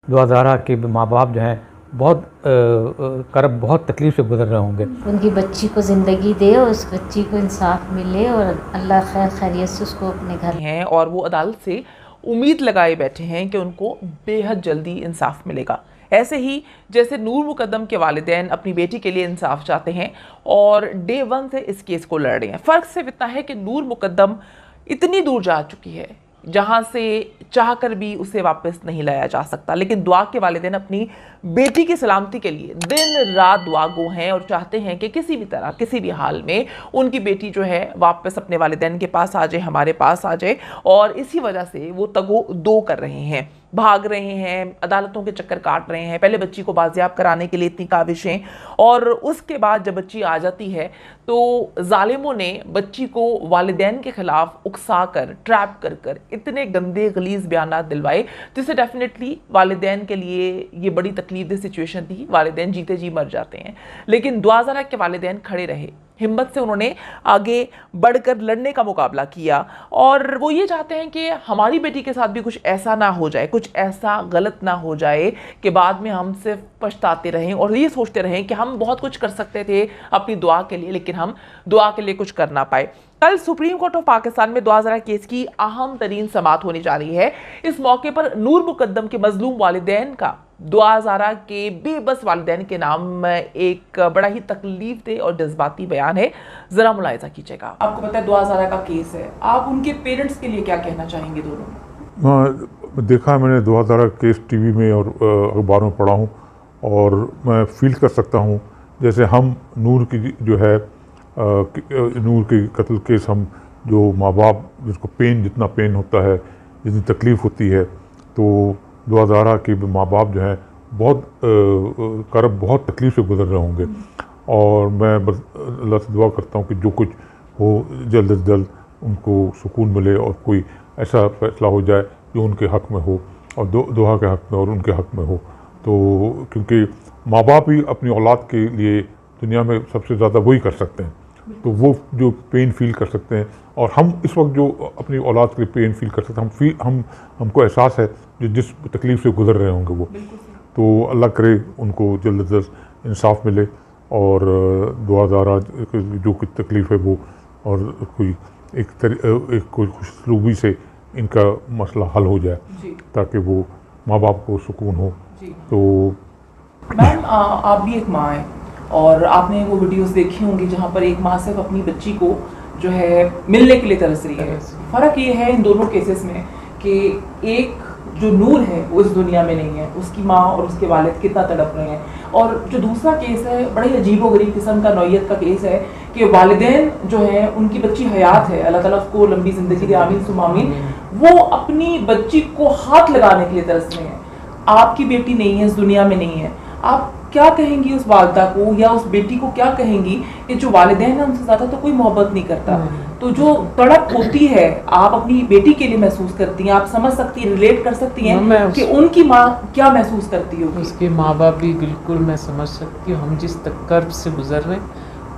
دعا زہرا کے ماں باپ جو ہیں بہت کرب بہت تکلیف سے گزر رہے ہوں گے. ان کی بچی کو زندگی دے اور اس بچی کو انصاف ملے اور اللہ خیر خیریت سے اس کو اپنے گھر ہیں، اور وہ عدالت سے امید لگائے بیٹھے ہیں کہ ان کو بے حد جلدی انصاف ملے گا. ایسے ہی جیسے نور مقدم کے والدین اپنی بیٹی کے لیے انصاف چاہتے ہیں اور ڈے ون سے اس کیس کو لڑ رہے ہیں. فرق صرف اتنا ہے کہ نور مقدم اتنی دور جا چکی ہے جہاں سے چاہ کر بھی اسے واپس نہیں لایا جا سکتا، لیکن دعا کے والدین اپنی بیٹی کی سلامتی کے لیے دن رات دعا گو ہیں اور چاہتے ہیں کہ کسی بھی طرح کسی بھی حال میں ان کی بیٹی جو ہے واپس اپنے والدین کے پاس آ جائے، ہمارے پاس آ جائے. اور اسی وجہ سے وہ تگو دو کر رہے ہیں، بھاگ رہے ہیں، عدالتوں کے چکر کاٹ رہے ہیں. پہلے بچی کو بازیاب کرانے کے لیے اتنی کاوشیں، اور اس کے بعد جب بچی آ جاتی ہے تو ظالموں نے بچی کو والدین کے خلاف اکسا کر ٹریپ کر کر اتنے گندے غلیظ بیانات دلوائے جس سے ڈیفینیٹلی والدین کے لیے یہ بڑی تکلیف دہ سچویشن تھی. والدین جیتے جی مر جاتے ہیں، لیکن دعا زہرا کے والدین کھڑے رہے، ہمت سے انہوں نے آگے بڑھ کر لڑنے کا مقابلہ کیا. اور وہ یہ چاہتے ہیں کہ ہماری بیٹی کے ساتھ بھی کچھ ایسا نہ ہو جائے، کچھ ایسا غلط نہ ہو جائے کہ بعد میں ہم صرف پچھتاتے رہیں اور یہ سوچتے رہیں کہ ہم بہت کچھ کر سکتے تھے اپنی دعا کے لیے لیکن ہم دعا کے لیے کچھ کر نہ پائے. کل سپریم کورٹ آف پاکستان میں دعا زہرا کیس کی اہم ترین سماعت ہونے جا رہی ہے. اس موقع پر نور مقدم کے مظلوم والدین کا دعا زہرا کے بے بس والدین کے نام ایک بڑا ہی تکلیف دہ اور جذباتی بیان ہے. ذرا ملاحظہ کیجیے گا. آپ کو پتہ ہے دعا زہرا کا کیس ہے، آپ ان کے پیرنٹس کے لیے کیا کہنا چاہیں گے دونوں؟ دیکھا میں نے دعا زہرا کیس ٹی وی میں اور اخباروں میں پڑھا ہوں، اور میں فیل کر سکتا ہوں جیسے ہم نور کی جو ہے نور کے قتل کیس، ہم جو ماں باپ جس کو جتنا پین ہوتا ہے، جتنی تکلیف ہوتی ہے، تو دعا زہرا کے ماں باپ جو ہیں بہت کرب بہت تکلیف سے گزر رہے ہوں گے. اور میں بس اللہ سے دعا کرتا ہوں کہ جو کچھ ہو جلد از جلد ان کو سکون ملے اور کوئی ایسا فیصلہ ہو جائے جو ان کے حق میں ہو اور دعا کے حق میں اور ان کے حق میں ہو. تو کیونکہ ماں باپ ہی اپنی اولاد کے لیے دنیا میں سب سے زیادہ وہی کر سکتے ہیں، تو وہ جو پین فیل کر سکتے ہیں، اور ہم اس وقت جو اپنی اولاد کے لیے پین فیل کر سکتے ہیں، ہم کو احساس ہے جس تکلیف سے گزر رہے ہوں گے وہ. تو اللہ کرے ان کو جلد از جلد انصاف ملے اور دعا زہرا جو کچھ تکلیف ہے وہ، اور کوئی کوئی خوش اسلوبی سے ان کا مسئلہ حل ہو جائے تاکہ وہ ماں باپ کو سکون ہو. تو میم آپ بھی ایک ماں ہیں اور آپ نے وہ ویڈیوز دیکھی ہوں گی جہاں پر ایک ماں صرف اپنی بچی کو جو ہے ملنے کے لیے ترس رہی ہے. فرق یہ ہے ان دونوں کیسز میں کہ ایک جو نور ہے وہ اس دنیا میں نہیں ہے، اس کی ماں اور اس کے والد کتنا تڑپ رہے ہیں. اور جو دوسرا کیس ہے بڑے ہی عجیب و غریب قسم کا نوعیت کا کیس ہے کہ والدین جو ہیں ان کی بچی حیات ہے، اللہ تعالیٰ اس کو لمبی زندگی دے، آمین ثم آمین، وہ اپنی بچی کو ہاتھ لگانے کے لیے ترس رہے ہیں. آپ کی بیٹی نہیں ہے، اس دنیا میں نہیں ہے. آپ کیا کہیں گی اس والدہ کو یا اس بیٹی کو کیا کہیں گی کہ جو والدین ہیں ان سے زیادہ تو کوئی محبت نہیں کرتا، تو جو تڑپ ہوتی ہے آپ اپنی بیٹی کے لیے محسوس کرتی ہیں، آپ سمجھ سکتی ہیں، ریلیٹ کر سکتی ہیں کہ ان کی ماں کیا محسوس کرتی ہوگی. اس کے ماں باپ بھی بالکل میں سمجھ سکتی ہوں، ہم جس کرب سے گزر رہے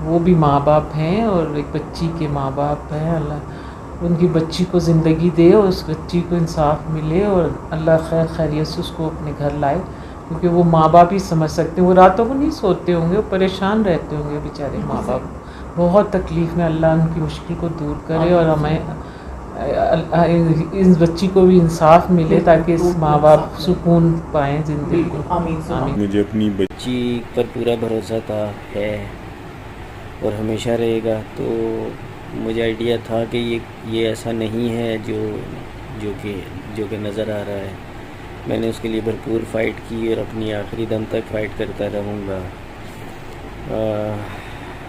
وہ بھی ماں باپ ہیں اور ایک بچی کے ماں باپ ہیں. اللہ ان کی بچی کو زندگی دے اور اس بچی کو انصاف ملے اور اللہ خیر خیریت سے اس کو اپنے گھر لائے، کیونکہ وہ ماں باپ ہی سمجھ سکتے ہیں. وہ راتوں کو نہیں سوتے ہوں گے، وہ پریشان رہتے ہوں گے بیچارے ماں باپ، بہت تکلیف میں. اللہ ان کی مشکل کو دور کرے اور ہمیں اس بچی کو بھی انصاف ملے تاکہ اس ماں باپ سکون پائیں زندگی کو. آمین. مجھے اپنی بچی پر پورا بھروسہ تھا، ہے اور ہمیشہ رہے گا. تو مجھے آئیڈیا تھا کہ یہ ایسا نہیں ہے جو کہ نظر آ رہا ہے. میں نے اس کے لیے بھرپور فائٹ کی اور اپنی آخری دم تک فائٹ کرتا رہوں گا.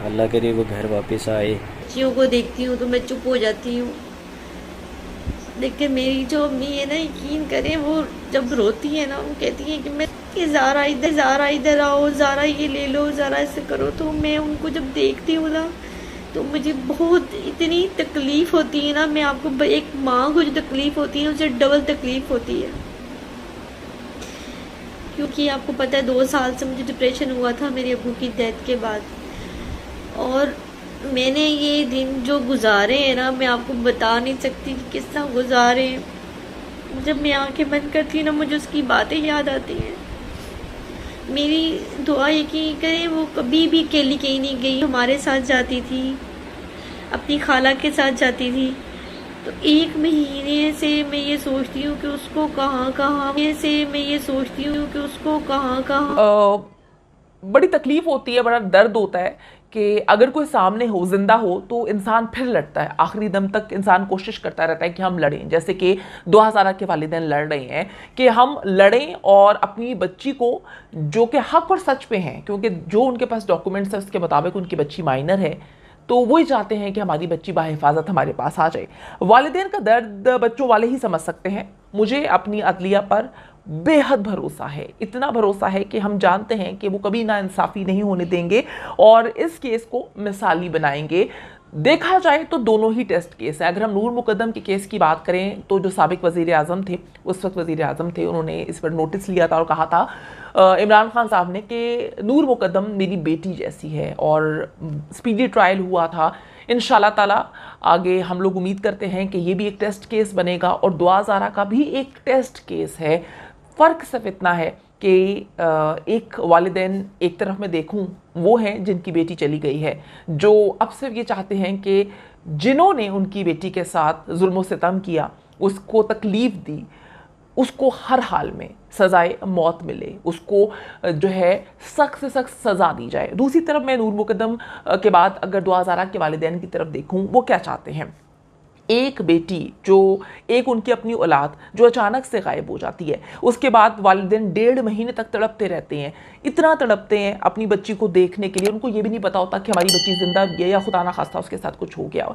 اللہ کرے وہ گھر واپس آئے. بچیوں کو دیکھتی ہوں تو میں چپ ہو جاتی ہوں، لیکن میری جو امی ہے نا، یقین کریں وہ جب روتی ہے نا وہ کہتی ہیں کہ میں زارا ادھر آؤ، زارا یہ لے لو، زارا ایسے کرو. تو میں ان کو جب دیکھتی ہوں نا تو مجھے بہت اتنی تکلیف ہوتی ہے نا. میں آپ کو ایک ماں کو جو تکلیف ہوتی ہے اسے ڈبل تکلیف ہوتی ہے، کیونکہ آپ کو پتہ ہے 2 سال سے مجھے ڈپریشن ہوا تھا میرے ابو کی ڈیتھ کے بعد. اور میں نے یہ دن جو گزارے ہیں نا، میں آپ کو بتا نہیں سکتی کہ کس طرح گزارے ہیں. جب میں آنکھیں بند کرتی ہوں نا مجھے اس کی باتیں یاد آتی ہیں. میری دعا یقین کریں وہ کبھی بھی اکیلی کہیں نہیں گئی, ہمارے ساتھ جاتی تھی, اپنی خالہ کے ساتھ جاتی تھی. تو ایک مہینے سے میں یہ سوچتی ہوں کہ اس کو کہاں بڑی تکلیف ہوتی ہے, بڑا درد ہوتا ہے کہ اگر کوئی سامنے ہو, زندہ ہو, تو انسان پھر لڑتا ہے. آخری دم تک انسان کوشش کرتا رہتا ہے کہ ہم لڑیں, جیسے کہ دعا زارہ کے والدین لڑ رہے ہیں کہ ہم لڑیں اور اپنی بچی کو, جو کہ حق اور سچ پہ ہیں, کیونکہ جو ان کے پاس ڈاکومنٹس ہیں اس کے مطابق ان کی بچی مائنر ہے, تو وہی چاہتے ہیں کہ ہماری بچی بحفاظت ہمارے پاس آ جائے. والدین کا درد بچوں والے ہی سمجھ سکتے ہیں. مجھے اپنی عدلیہ پر بے حد بھروسہ ہے, اتنا بھروسہ ہے کہ ہم جانتے ہیں کہ وہ کبھی ناانصافی نہیں ہونے دیں گے اور اس کیس کو مثالی بنائیں گے. دیکھا جائے تو دونوں ہی ٹیسٹ کیس ہیں. اگر ہم نور مقدم کے کیس کی بات کریں تو جو سابق وزیر اعظم تھے, اس وقت وزیر اعظم تھے, انہوں نے اس پر نوٹس لیا تھا اور کہا تھا عمران خان صاحب نے کہ نور مقدم میری بیٹی جیسی ہے, اور سپیڈی ٹرائل ہوا تھا. انشاءاللہ تعالی آگے ہم لوگ امید کرتے ہیں کہ یہ بھی ایک ٹیسٹ کیس بنے گا, اور دعا زارہ کا بھی ایک ٹیسٹ کیس ہے. فرق صرف اتنا ہے کہ ایک والدین ایک طرف میں دیکھوں وہ ہیں جن کی بیٹی چلی گئی ہے, جو اب صرف یہ چاہتے ہیں کہ جنہوں نے ان کی بیٹی کے ساتھ ظلم و ستم کیا, اس کو تکلیف دی, اس کو ہر حال میں سزائے موت ملے, اس کو جو ہے سخت سے سخت سزا دی جائے. دوسری طرف میں نور مقدم کے بعد اگر دعا زارہ کے والدین کی طرف دیکھوں, وہ کیا چاہتے ہیں. ایک بیٹی, جو ایک ان کی اپنی اولاد جو اچانک سے غائب ہو جاتی ہے, اس کے بعد والدین 1.5 مہینے تک تڑپتے رہتے ہیں, اتنا تڑپتے ہیں اپنی بچی کو دیکھنے کے لیے. ان کو یہ بھی نہیں پتا ہوتا کہ ہماری بچی زندہ بھی ہے یا خدا نخواستہ اس کے ساتھ کچھ ہو گیا.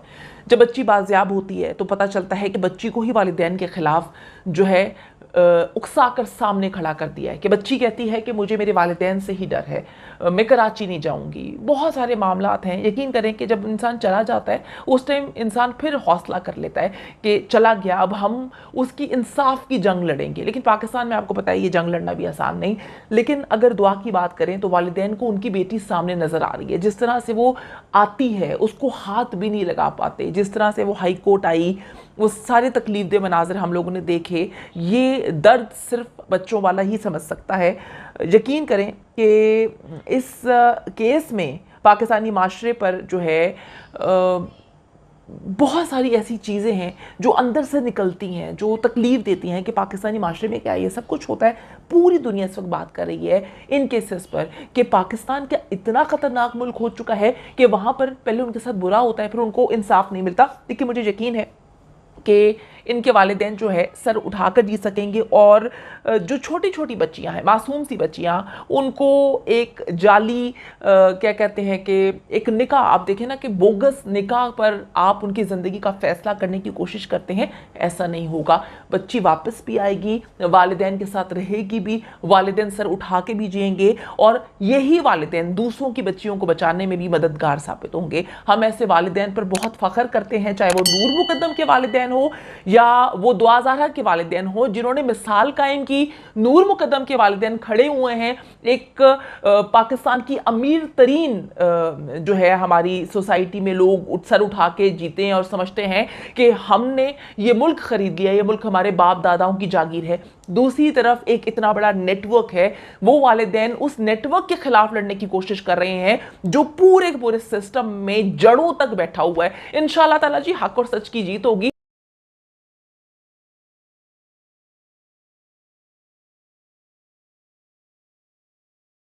جب بچی بازیاب ہوتی ہے تو پتہ چلتا ہے کہ بچی کو ہی والدین کے خلاف جو ہے اکسا کر سامنے کھڑا کر دیا ہے, کہ بچی کہتی ہے کہ مجھے میرے والدین سے ہی ڈر ہے, میں کراچی نہیں جاؤں گی. بہت سارے معاملات ہیں. یقین کریں کہ جب انسان چلا جاتا ہے اس ٹائم انسان پھر حوصلہ کر لیتا ہے کہ چلا گیا, اب ہم اس کی انصاف کی جنگ لڑیں گے. لیکن پاکستان میں آپ کو پتہ ہے یہ جنگ لڑنا بھی آسان نہیں. لیکن اگر دعا کی بات کریں تو والدین کو ان کی بیٹی سامنے نظر آ رہی ہے, جس طرح سے وہ آتی ہے اس کو ہاتھ بھی نہیں لگا پاتے, جس طرح سے وہ ہائی کورٹ آئی, وہ سارے تکلیف دہ مناظر ہم لوگوں نے دیکھے. یہ درد صرف بچوں والا ہی سمجھ سکتا ہے. یقین کریں کہ اس کیس میں پاکستانی معاشرے پر جو ہے بہت ساری ایسی چیزیں ہیں جو اندر سے نکلتی ہیں, جو تکلیف دیتی ہیں کہ پاکستانی معاشرے میں کیا یہ سب کچھ ہوتا ہے. پوری دنیا اس وقت بات کر رہی ہے ان کیسز پر کہ پاکستان کیا اتنا خطرناک ملک ہو چکا ہے کہ وہاں پر پہلے ان کے ساتھ برا ہوتا ہے, پھر ان کو انصاف نہیں ملتا. لیکن مجھے یقین ہے کہ ان کے والدین جو ہے سر اٹھا کر جی سکیں گے, اور جو چھوٹی چھوٹی بچیاں ہیں, معصوم سی بچیاں, ان کو ایک جعلی کیا کہتے ہیں کہ ایک نکاح, آپ دیکھیں نا کہ بوگس نکاح پر آپ ان کی زندگی کا فیصلہ کرنے کی کوشش کرتے ہیں. ایسا نہیں ہوگا. بچی واپس بھی آئے گی, والدین کے ساتھ رہے گی بھی, والدین سر اٹھا کے بھی جئیں گے, اور یہی والدین دوسروں کی بچیوں کو بچانے میں بھی مددگار ثابت ہوں گے. ہم ایسے والدین پر بہت فخر کرتے ہیں, چاہے وہ نور مقدم کے والدین ہو یا وہ دعا زارہ کے والدین ہو, جنہوں نے مثال قائم کی. نور مقدم کے والدین کھڑے ہوئے ہیں ایک پاکستان کی امیر ترین جو ہے ہماری سوسائٹی میں, لوگ سر اٹھا کے جیتے ہیں اور سمجھتے ہیں کہ ہم نے یہ ملک خرید لیا, یہ ملک ہمارے باپ داداؤں کی جاگیر ہے. دوسری طرف ایک اتنا بڑا نیٹ ورک ہے, وہ والدین اس نیٹ ورک کے خلاف لڑنے کی کوشش کر رہے ہیں جو پورے سسٹم میں جڑوں تک بیٹھا ہوا ہے. انشاءاللہ تعالی جی حق اور سچ کی جیت ہوگی.